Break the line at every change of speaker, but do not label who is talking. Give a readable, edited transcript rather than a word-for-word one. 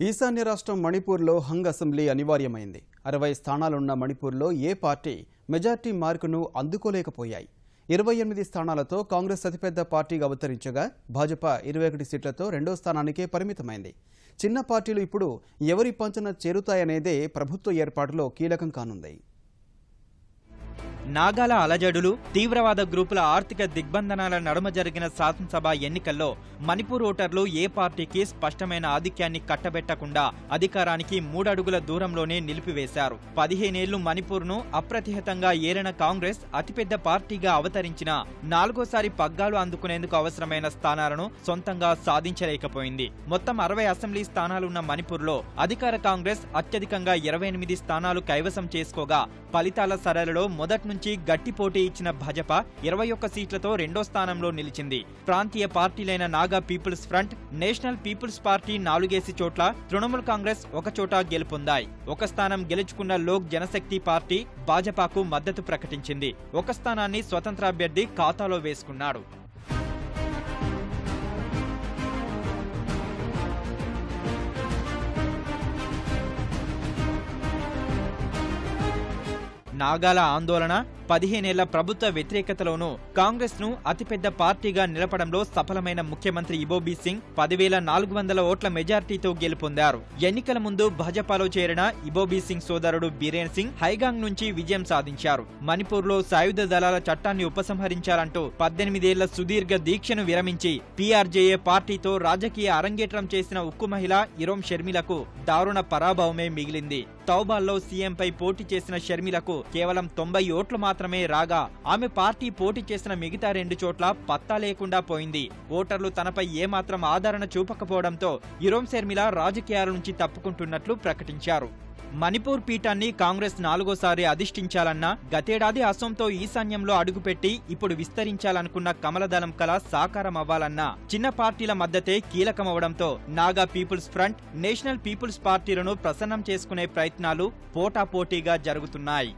ఈశాన్య రాష్ట్రం మణిపూర్లో హంగ్ అసెంబ్లీ అనివార్యమైంది. 60 స్థానాలున్న మణిపూర్లో ఏ పార్టీ మెజార్టీ మార్కును అందుకోలేకపోయాయి. 28 స్థానాలతో కాంగ్రెస్ అతిపెద్ద పార్టీగా అవతరించగా భాజపా 21 సీట్లతో రెండో స్థానానికే పరిమితమైంది. చిన్న పార్టీలు ఇప్పుడు ఎవరి పంచన చేరుతాయనేదే ప్రభుత్వ ఏర్పాటులో కీలకం కానుంది.
నాగాల అలజడులు, తీవ్రవాద గ్రూపుల ఆర్థిక దిగ్బంధనాల నడుమ జరిగిన శాసనసభ ఎన్నికల్లో మణిపూర్ ఓటర్లు ఏ పార్టీకి స్పష్టమైన ఆధిక్యాన్ని కట్టబెట్టకుండా అధికారానికి 3 అడుగుల దూరంలోనే నిలిపివేశారు. 15 ఏళ్లు మణిపూర్ను అప్రతిహతంగా ఏలిన కాంగ్రెస్ అతిపెద్ద పార్టీగా అవతరించిన 4వ సారి పగ్గాలు అందుకునేందుకు అవసరమైన స్థానాలను సొంతంగా సాధించలేకపోయింది. మొత్తం 60 అసెంబ్లీ స్థానాలున్న మణిపూర్లో అధికార కాంగ్రెస్ అత్యధికంగా 28 స్థానాలు కైవసం చేసుకోగా ఫలితాల సరళిలో మొదటి నుంచి గట్టి పోటీ ఇచ్చిన భాజపా 21 సీట్లతో రెండో స్థానంలో నిలిచింది. ప్రాంతీయ పార్టీలైన Naga People's Front, National People's Party 4 చోట్ల, తృణమూల్ కాంగ్రెస్ 1 చోట గెలుపొందాయి. 1 స్థానం గెలుచుకున్న లోక్ జనశక్తి పార్టీ భాజపాకు మద్దతు ప్రకటించింది. 1 స్థానాన్ని స్వతంత్ర అభ్యర్థి ఖాతాలో వేసుకున్నాడు. నాగాల ఆందోళన, 15 ఏళ్ల ప్రభుత్వ వ్యతిరేకతలోనూ కాంగ్రెస్ ను అతిపెద్ద పార్టీగా నిలపడంలో సఫలమైన ముఖ్యమంత్రి ఇబోబీ సింగ్ 10,400 ఓట్ల మెజార్టీతో గెలుపొందారు. ఎన్నికల ముందు భాజపాలో చేరిన ఇబోబీ సింగ్ సోదరుడు బీరేన్ సింగ్ హైగాంగ్ నుంచి విజయం సాధించారు. మణిపూర్లో సాయుధ దళాల చట్టాన్ని ఉపసంహరించాలంటూ 18 ఏళ్ల సుదీర్ఘ దీక్షను విరమించి పీఆర్జేఏ పార్టీతో రాజకీయ అరంగేట్రం చేసిన ఉక్కు మహిళ ఇరోం షర్మిలకు దారుణ పరాభవమే మిగిలింది. తౌబాల్లో సీఎంపై పోటీ చేసిన షర్మిలకు కేవలం 90 ఓట్లు మాత్రమే రాగా ఆమె పార్టీ పోటీ చేసిన మిగతా 2 చోట్ల పత్తా లేకుండా పోయింది. ఓటర్లు తనపై ఏమాత్రం ఆదరణ చూపకపోవడంతో ఇరోం షర్మిల రాజకీయాల నుంచి తప్పుకుంటున్నట్లు ప్రకటించారు. మణిపూర్ పీఠాన్ని కాంగ్రెస్ 4వ సారి అధిష్ఠించాలన్నా గతేడాది అసోంతో ఈశాన్యంలో అడుగుపెట్టి ఇప్పుడు విస్తరించాలనుకున్న కమలదళం కల సాకారం అవ్వాలన్నా చిన్న పార్టీల మద్దతే కీలకమవడంతో Naga People's Front, National People's పార్టీలను ప్రసన్నం చేసుకునే ప్రయత్నాలు పోటాపోటీగా జరుగుతున్నాయి.